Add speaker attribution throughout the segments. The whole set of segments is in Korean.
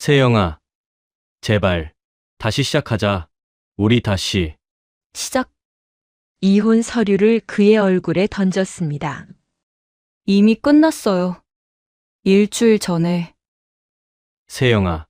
Speaker 1: 세영아, 제발, 다시 시작하자. 우리 다시.
Speaker 2: 시작. 이혼 서류를 그의 얼굴에 던졌습니다. 이미 끝났어요. 일주일 전에.
Speaker 1: 세영아,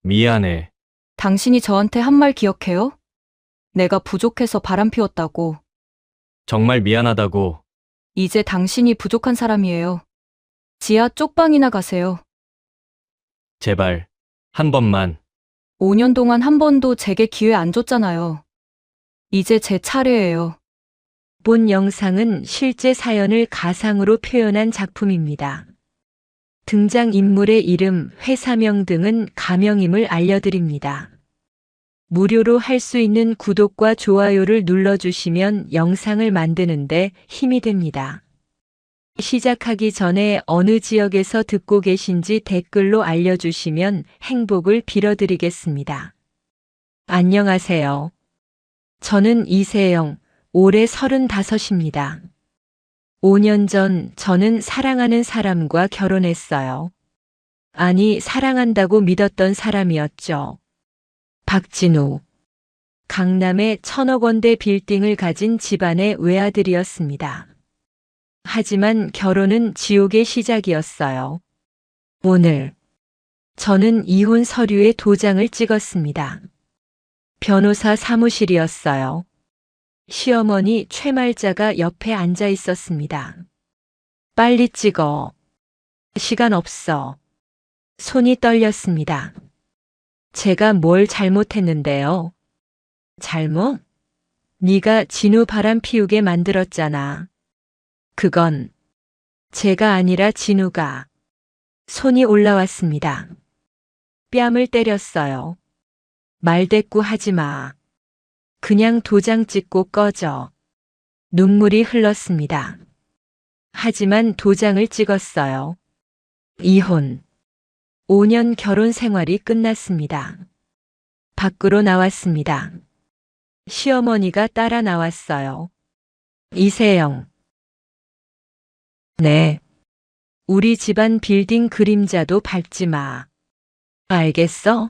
Speaker 1: 미안해.
Speaker 2: 당신이 저한테 한 말 기억해요? 내가 부족해서 바람 피웠다고.
Speaker 1: 정말 미안하다고.
Speaker 2: 이제 당신이 부족한 사람이에요. 지하 쪽방이나 가세요.
Speaker 1: 제발, 한 번만.
Speaker 2: 5년 동안 한 번도 제게 기회 안 줬잖아요. 이제 제 차례예요. 본 영상은 실제 사연을 가상으로 표현한 작품입니다. 등장인물의 이름, 회사명 등은 가명임을 알려드립니다. 무료로 할 수 있는 구독과 좋아요를 눌러주시면 영상을 만드는데 힘이 됩니다. 시작하기 전에 어느 지역에서 듣고 계신지 댓글로 알려주시면 행복을 빌어드리겠습니다. 안녕하세요. 저는 이세영, 올해 35입니다. 5년 전 저는 사랑하는 사람과 결혼했어요. 아니, 사랑한다고 믿었던 사람이었죠. 박진우. 강남의 1,000억 원대 빌딩을 가진 집안의 외아들이었습니다. 하지만 결혼은 지옥의 시작이었어요. 오늘 저는 이혼 서류에 도장을 찍었습니다. 변호사 사무실이었어요. 시어머니 최말자가 옆에 앉아 있었습니다. 빨리 찍어. 시간 없어. 손이 떨렸습니다. 제가 뭘 잘못했는데요? 잘못? 네가 진우 바람 피우게 만들었잖아. 그건 제가 아니라 진우가. 손이 올라왔습니다. 뺨을 때렸어요. 말대꾸 하지 마. 그냥 도장 찍고 꺼져. 눈물이 흘렀습니다. 하지만 도장을 찍었어요. 이혼. 5년 결혼 생활이 끝났습니다. 밖으로 나왔습니다. 시어머니가 따라 나왔어요. 이세영. 네. 우리 집안 빌딩 그림자도 밟지 마. 알겠어?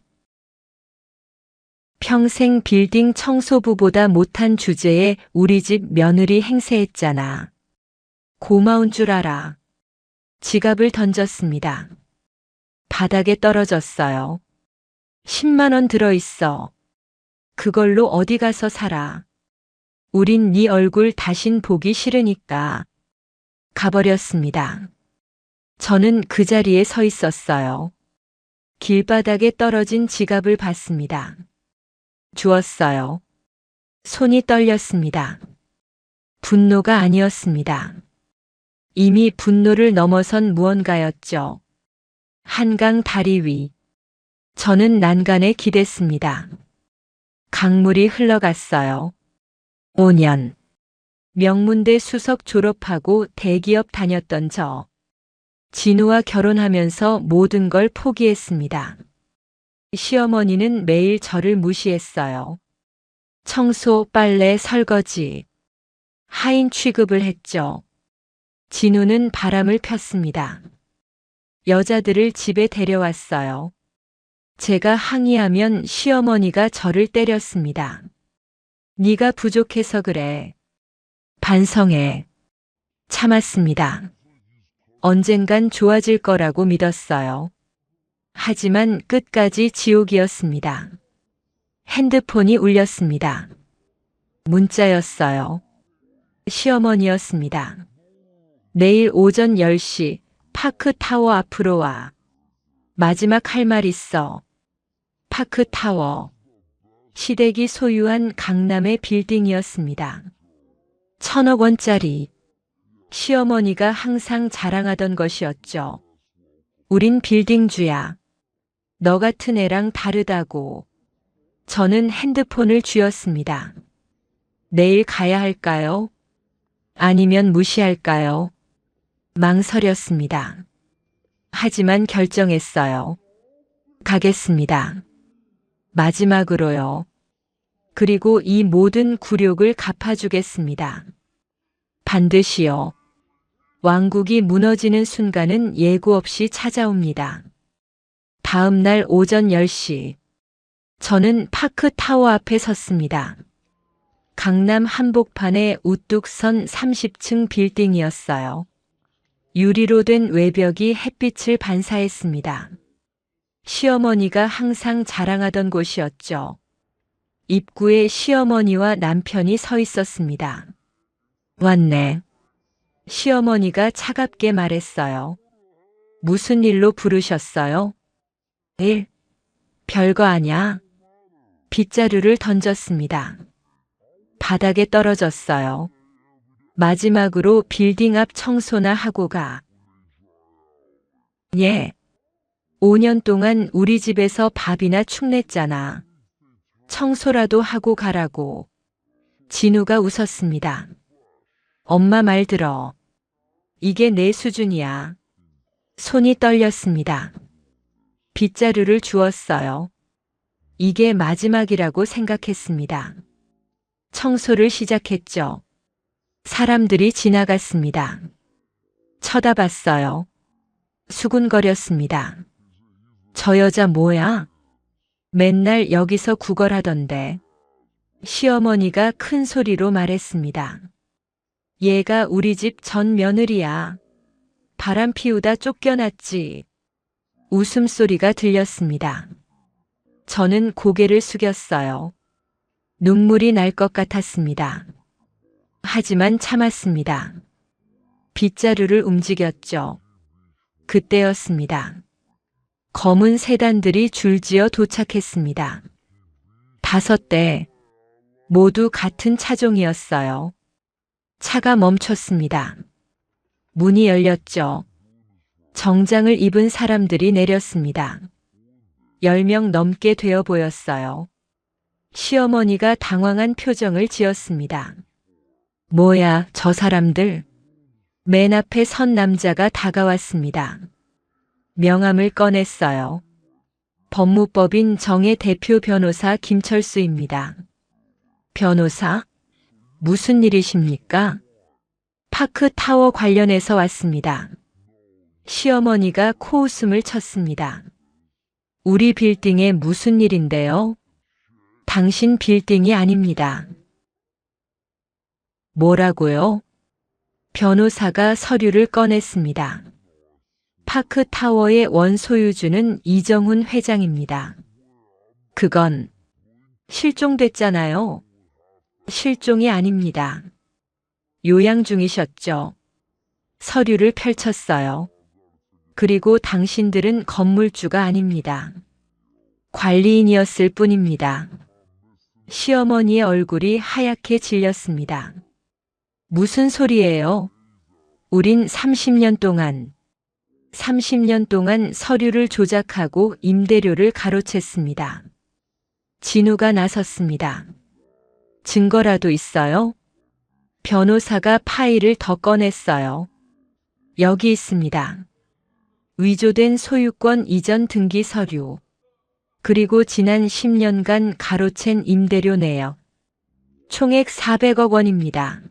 Speaker 2: 평생 빌딩 청소부보다 못한 주제에 우리 집 며느리 행세했잖아. 고마운 줄 알아. 지갑을 던졌습니다. 바닥에 떨어졌어요. 10만 원 들어있어. 그걸로 어디 가서 살아. 우린 네 얼굴 다신 보기 싫으니까. 가버렸습니다. 저는 그 자리에 서 있었어요. 길바닥에 떨어진 지갑을 봤습니다. 주었어요. 손이 떨렸습니다. 분노가 아니었습니다. 이미 분노를 넘어선 무언가였죠. 한강 다리 위. 저는 난간에 기댔습니다. 강물이 흘러갔어요. 5년. 명문대 수석 졸업하고 대기업 다녔던 저. 진우와 결혼하면서 모든 걸 포기했습니다. 시어머니는 매일 저를 무시했어요. 청소, 빨래, 설거지. 하인 취급을 했죠. 진우는 바람을 폈습니다. 여자들을 집에 데려왔어요. 제가 항의하면 시어머니가 저를 때렸습니다. 네가 부족해서 그래. 반성해. 참았습니다. 언젠간 좋아질 거라고 믿었어요. 하지만 끝까지 지옥이었습니다. 핸드폰이 울렸습니다. 문자였어요. 시어머니였습니다. 내일 오전 10시 파크타워 앞으로 와. 마지막 할 말 있어. 파크타워. 시댁이 소유한 강남의 빌딩이었습니다. 1,000억 원짜리. 시어머니가 항상 자랑하던 것이었죠. 우린 빌딩주야. 너 같은 애랑 다르다고. 저는 핸드폰을 쥐었습니다. 내일 가야 할까요? 아니면 무시할까요? 망설였습니다. 하지만 결정했어요. 가겠습니다. 마지막으로요. 그리고 이 모든 굴욕을 갚아주겠습니다. 반드시요. 왕국이 무너지는 순간은 예고 없이 찾아옵니다.
Speaker 3: 다음 날 오전 10시. 저는 파크타워 앞에 섰습니다. 강남 한복판에 우뚝 선 30층 빌딩이었어요. 유리로 된 외벽이 햇빛을 반사했습니다. 시어머니가 항상 자랑하던 곳이었죠. 입구에 시어머니와 남편이 서 있었습니다. 왔네. 시어머니가 차갑게 말했어요. 무슨 일로 부르셨어요? 일. 별거 아냐. 빗자루를 던졌습니다. 바닥에 떨어졌어요. 마지막으로 빌딩 앞 청소나 하고 가. 예. 5년 동안 우리 집에서 밥이나 축냈잖아. 청소라도 하고 가라고. 진우가 웃었습니다. 엄마 말 들어. 이게 내 수준이야. 손이 떨렸습니다. 빗자루를 주었어요. 이게 마지막이라고 생각했습니다. 청소를 시작했죠. 사람들이 지나갔습니다. 쳐다봤어요. 수군거렸습니다. 저 여자 뭐야? 맨날 여기서 구걸하던데. 시어머니가 큰 소리로 말했습니다. 얘가 우리 집 전 며느리야. 바람 피우다 쫓겨났지. 웃음소리가 들렸습니다. 저는 고개를 숙였어요. 눈물이 날 것 같았습니다. 하지만 참았습니다. 빗자루를 움직였죠. 그때였습니다. 검은 세단들이 줄지어 도착했습니다. 5대, 모두 같은 차종이었어요. 차가 멈췄습니다. 문이 열렸죠. 정장을 입은 사람들이 내렸습니다. 10명 넘게 되어 보였어요. 시어머니가 당황한 표정을 지었습니다. 뭐야, 저 사람들? 맨 앞에 선 남자가 다가왔습니다. 명함을 꺼냈어요. 법무법인 정의 대표 변호사 김철수입니다. 변호사? 무슨 일이십니까? 파크타워 관련해서 왔습니다. 시어머니가 코웃음을 쳤습니다. 우리 빌딩에 무슨 일인데요? 당신 빌딩이 아닙니다. 뭐라고요? 변호사가 서류를 꺼냈습니다. 파크타워의 원소유주는 이정훈 회장입니다. 그건 실종됐잖아요. 실종이 아닙니다. 요양 중이셨죠. 서류를 펼쳤어요. 그리고 당신들은 건물주가 아닙니다. 관리인이었을 뿐입니다. 시어머니의 얼굴이 하얗게 질렸습니다. 무슨 소리예요? 우린 30년 동안 서류를 조작하고 임대료를 가로챘습니다. 진우가 나섰습니다. 증거라도 있어요? 변호사가 파일을 더 꺼냈어요. 여기 있습니다. 위조된 소유권 이전 등기 서류, 그리고 지난 10년간 가로챈 임대료 내역. 총액 400억 원입니다.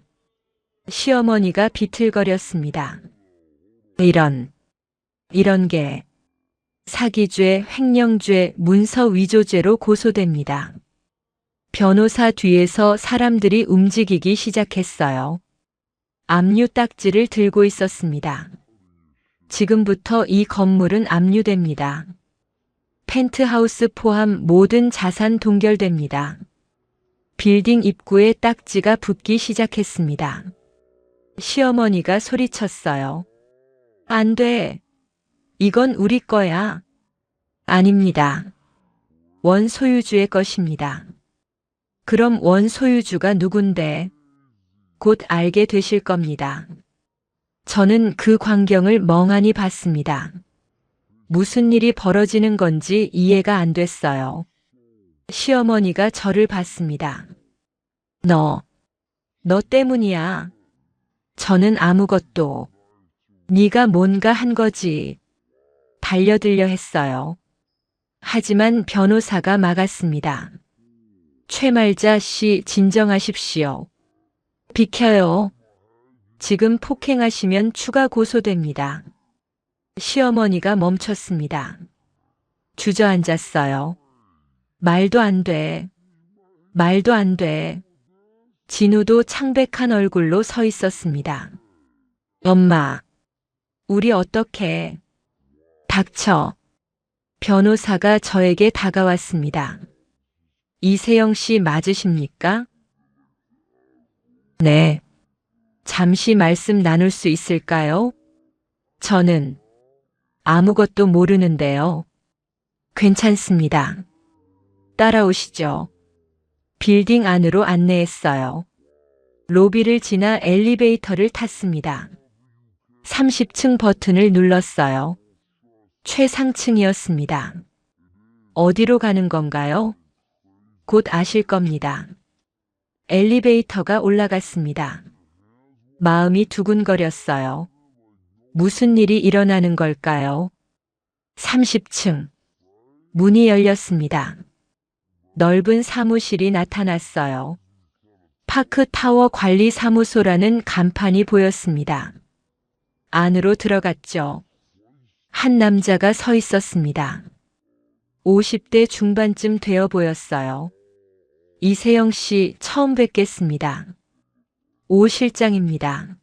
Speaker 3: 시어머니가 비틀거렸습니다. 이런 게 사기죄, 횡령죄, 문서 위조죄로 고소됩니다. 변호사 뒤에서 사람들이 움직이기 시작했어요. 압류 딱지를 들고 있었습니다. 지금부터 이 건물은 압류됩니다. 펜트하우스 포함 모든 자산 동결됩니다. 빌딩 입구에 딱지가 붙기 시작했습니다. 시어머니가 소리쳤어요. 안 돼. 이건 우리 거야. 아닙니다. 원소유주의 것입니다. 그럼 원소유주가 누군데? 곧 알게 되실 겁니다. 저는 그 광경을 멍하니 봤습니다. 무슨 일이 벌어지는 건지 이해가 안 됐어요. 시어머니가 저를 봤습니다. 너 때문이야. 저는 아무것도. 네가 뭔가 한 거지. 달려들려 했어요. 하지만 변호사가 막았습니다. 최말자 씨, 진정하십시오. 비켜요. 지금 폭행하시면 추가 고소됩니다. 시어머니가 멈췄습니다. 주저앉았어요. 말도 안 돼. 말도 안 돼. 진우도 창백한 얼굴로 서 있었습니다. 엄마, 우리 어떡해. 닥쳐. 변호사가 저에게 다가왔습니다. 이세영 씨 맞으십니까? 네. 잠시 말씀 나눌 수 있을까요? 저는 아무것도 모르는데요. 괜찮습니다. 따라오시죠. 빌딩 안으로 안내했어요. 로비를 지나 엘리베이터를 탔습니다. 30층 버튼을 눌렀어요. 최상층이었습니다. 어디로 가는 건가요? 곧 아실 겁니다. 엘리베이터가 올라갔습니다. 마음이 두근거렸어요. 무슨 일이 일어나는 걸까요? 30층. 문이 열렸습니다. 넓은 사무실이 나타났어요. 파크타워 관리사무소라는 간판이 보였습니다. 안으로 들어갔죠. 한 남자가 서 있었습니다. 50대 중반쯤 되어 보였어요. 이세영 씨 처음 뵙겠습니다. 오 실장입니다.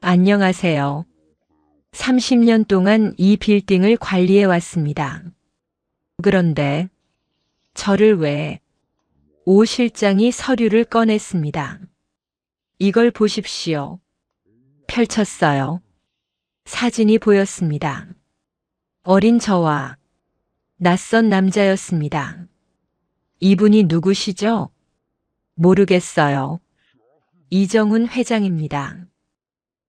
Speaker 3: 안녕하세요. 30년 동안 이 빌딩을 관리해 왔습니다. 그런데 저를 왜? 오 실장이 서류를 꺼냈습니다. 이걸 보십시오. 펼쳤어요. 사진이 보였습니다. 어린 저와 낯선 남자였습니다. 이분이 누구시죠? 모르겠어요. 이정훈 회장입니다.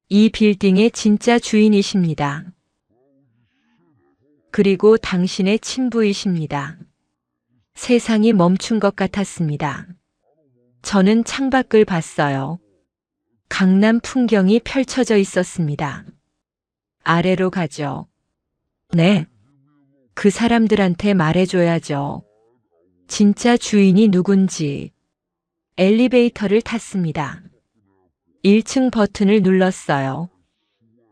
Speaker 3: 이 빌딩의 진짜 주인이십니다. 그리고 당신의 친부이십니다. 세상이 멈춘 것 같았습니다. 저는 창밖을 봤어요. 강남 풍경이 펼쳐져 있었습니다. 아래로 가죠. 네. 그 사람들한테 말해줘야죠. 진짜 주인이 누군지. 엘리베이터를 탔습니다. 1층 버튼을 눌렀어요.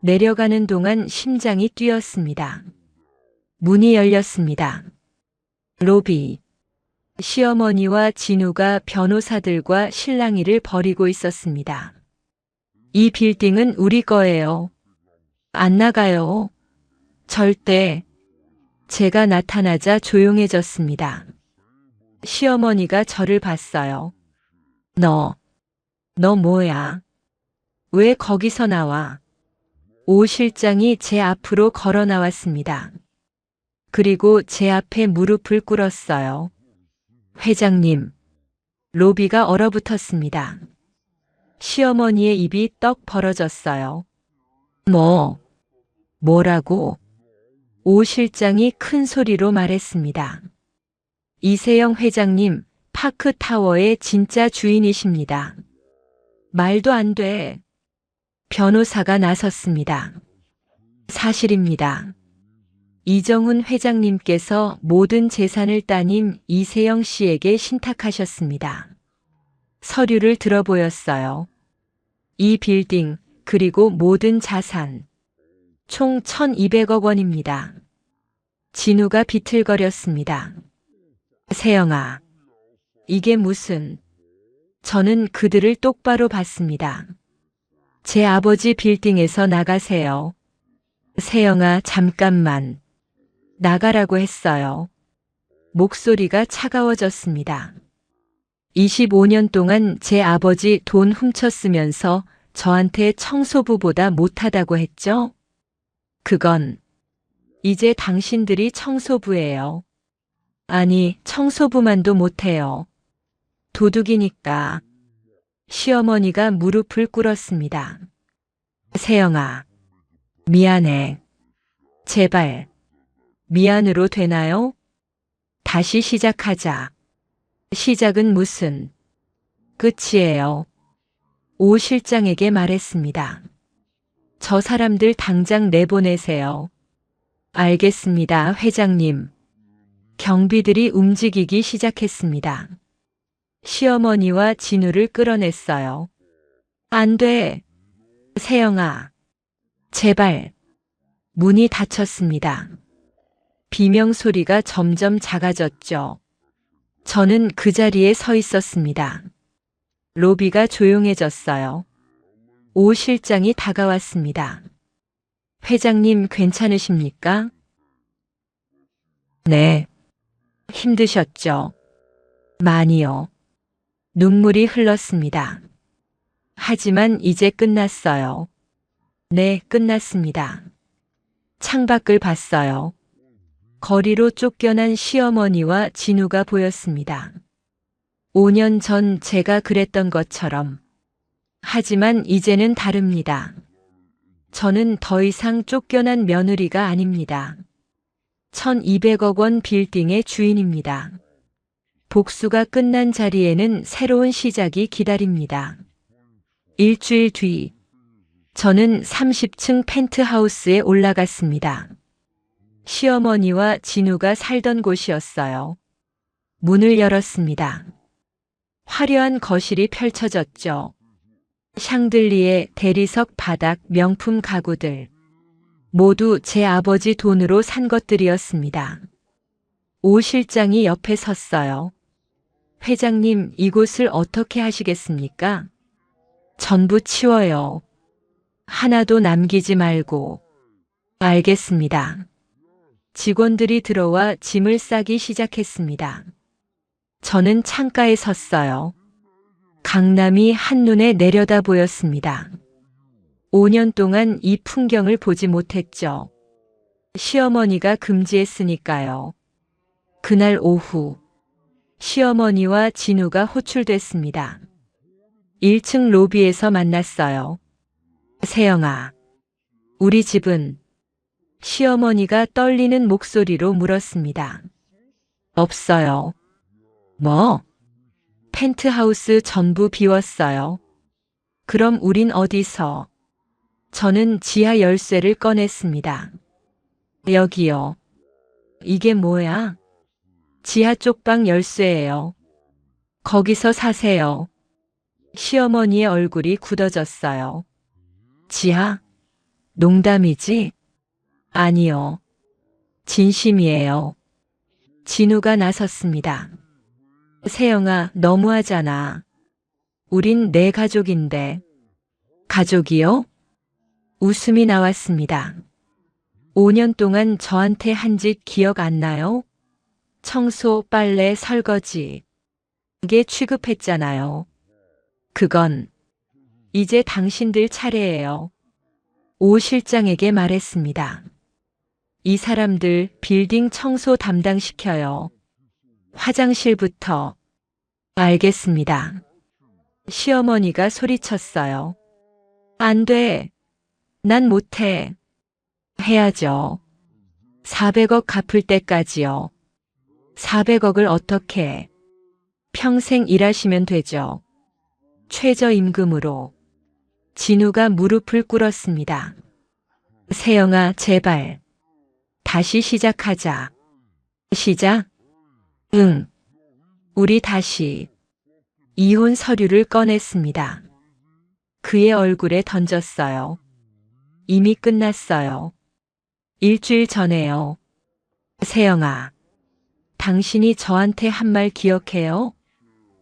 Speaker 3: 내려가는 동안 심장이 뛰었습니다. 문이 열렸습니다. 로비. 시어머니와 진우가 변호사들과 실랑이를 벌이고 있었습니다. 이 빌딩은 우리 거예요. 안 나가요. 절대. 제가 나타나자 조용해졌습니다. 시어머니가 저를 봤어요. 너 뭐야? 왜 거기서 나와? 오 실장이 제 앞으로 걸어 나왔습니다. 그리고 제 앞에 무릎을 꿇었어요. 회장님. 로비가 얼어붙었습니다. 시어머니의 입이 떡 벌어졌어요. 뭐라고? 오 실장이 큰 소리로 말했습니다. 이세영 회장님, 파크타워의 진짜 주인이십니다. 말도 안 돼. 변호사가 나섰습니다. 사실입니다. 이정훈 회장님께서 모든 재산을 따님 이세영 씨에게 신탁하셨습니다. 서류를 들어보였어요. 이 빌딩, 그리고 모든 자산. 총 1200억 원입니다. 진우가 비틀거렸습니다. 세영아, 이게 무슨... 저는 그들을 똑바로 봤습니다. 제 아버지 빌딩에서 나가세요. 세영아, 잠깐만. 나가라고 했어요. 목소리가 차가워졌습니다. 25년 동안 제 아버지 돈 훔쳤으면서 저한테 청소부보다 못하다고 했죠? 그건 이제 당신들이 청소부예요. 아니, 청소부만도 못해요. 도둑이니까. 시어머니가 무릎을 꿇었습니다. 세영아, 미안해. 제발. 미안으로 되나요? 다시 시작하자. 시작은 무슨? 끝이에요. 오 실장에게 말했습니다. 저 사람들 당장 내보내세요. 알겠습니다, 회장님. 경비들이 움직이기 시작했습니다. 시어머니와 진우를 끌어냈어요. 안 돼. 세영아. 제발. 문이 닫혔습니다. 비명 소리가 점점 작아졌죠. 저는 그 자리에 서 있었습니다. 로비가 조용해졌어요. 오 실장이 다가왔습니다. 회장님 괜찮으십니까? 네. 힘드셨죠? 많이요. 눈물이 흘렀습니다. 하지만 이제 끝났어요. 네, 끝났습니다. 창밖을 봤어요. 거리로 쫓겨난 시어머니와 진우가 보였습니다. 5년 전 제가 그랬던 것처럼. 하지만 이제는 다릅니다. 저는 더 이상 쫓겨난 며느리가 아닙니다. 1200억 원 빌딩의 주인입니다. 복수가 끝난 자리에는 새로운 시작이 기다립니다. 일주일 뒤, 저는 30층 펜트하우스에 올라갔습니다. 시어머니와 진우가 살던 곳이었어요. 문을 열었습니다. 화려한 거실이 펼쳐졌죠. 샹들리에 대리석 바닥 명품 가구들. 모두 제 아버지 돈으로 산 것들이었습니다. 오 실장이 옆에 섰어요. 회장님, 이곳을 어떻게 하시겠습니까? 전부 치워요. 하나도 남기지 말고. 알겠습니다. 직원들이 들어와 짐을 싸기 시작했습니다. 저는 창가에 섰어요. 강남이 한눈에 내려다 보였습니다. 5년 동안 이 풍경을 보지 못했죠. 시어머니가 금지했으니까요. 그날 오후, 시어머니와 진우가 호출됐습니다. 1층 로비에서 만났어요. 세영아, 우리 집은? 시어머니가 떨리는 목소리로 물었습니다. 없어요. 뭐? 펜트하우스 전부 비웠어요. 그럼 우린 어디서? 저는 지하 열쇠를 꺼냈습니다. 여기요. 이게 뭐야? 지하 쪽방 열쇠예요. 거기서 사세요. 시어머니의 얼굴이 굳어졌어요. 지하? 농담이지? 아니요. 진심이에요. 진우가 나섰습니다. 세영아, 너무하잖아. 우린 내 가족인데. 가족이요? 웃음이 나왔습니다. 5년 동안 저한테 한 짓 기억 안 나요? 청소, 빨래, 설거지. 그게 취급했잖아요. 그건 이제 당신들 차례예요. 오 실장에게 말했습니다. 이 사람들 빌딩 청소 담당시켜요. 화장실부터. 알겠습니다. 시어머니가 소리쳤어요. 안 돼. 난 못해. 해야죠. 400억 갚을 때까지요. 400억을 어떻게? 평생 일하시면 되죠. 최저임금으로. 진우가 무릎을 꿇었습니다. 세영아, 제발. 다시 시작하자. 시작? 응. 우리 다시. 이혼 서류를 꺼냈습니다. 그의 얼굴에 던졌어요. 이미 끝났어요. 일주일 전에요. 세영아, 당신이 저한테 한 말 기억해요?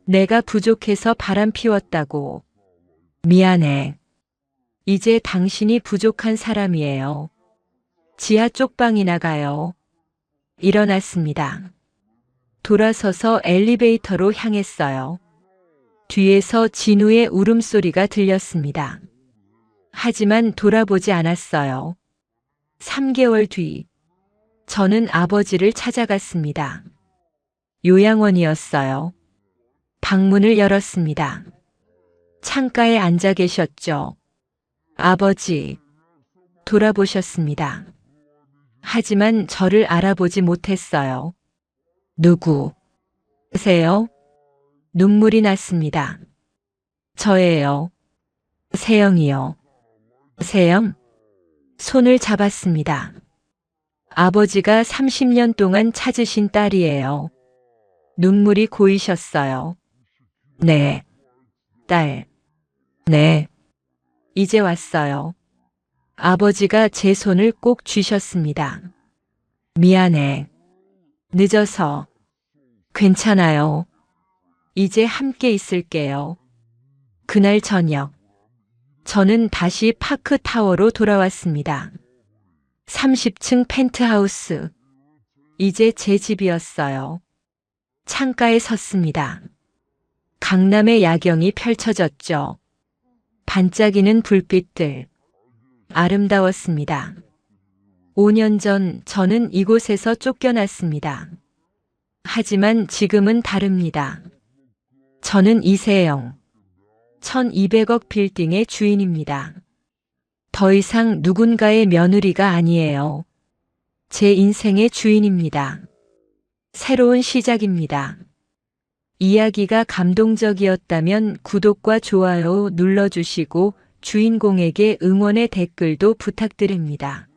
Speaker 3: 내가 부족해서 바람 피웠다고. 미안해. 이제 당신이 부족한 사람이에요. 지하 쪽방이나 가요. 일어났습니다. 돌아서서 엘리베이터로 향했어요. 뒤에서 진우의 울음소리가 들렸습니다. 하지만 돌아보지 않았어요. 3개월 뒤, 저는 아버지를 찾아갔습니다. 요양원이었어요. 방문을 열었습니다. 창가에 앉아 계셨죠. 아버지, 돌아보셨습니다. 하지만 저를 알아보지 못했어요. 누구세요? 눈물이 났습니다. 저예요. 세영이요. 세영? 손을 잡았습니다. 아버지가 30년 동안 찾으신 딸이에요. 눈물이 고이셨어요. 네. 딸. 네. 이제 왔어요. 아버지가 제 손을 꼭 쥐셨습니다. 미안해. 늦어서. 괜찮아요. 이제 함께 있을게요. 그날 저녁. 저는 다시 파크타워로 돌아왔습니다. 30층 펜트하우스. 이제 제 집이었어요. 창가에 섰습니다. 강남의 야경이 펼쳐졌죠. 반짝이는 불빛들. 아름다웠습니다. 5년 전 저는 이곳에서 쫓겨났습니다. 하지만 지금은 다릅니다. 저는 이세영. 1200억 빌딩의 주인입니다. 더 이상 누군가의 며느리가 아니에요. 제 인생의 주인입니다. 새로운 시작입니다. 이야기가 감동적이었다면 구독과 좋아요 눌러주시고 주인공에게 응원의 댓글도 부탁드립니다.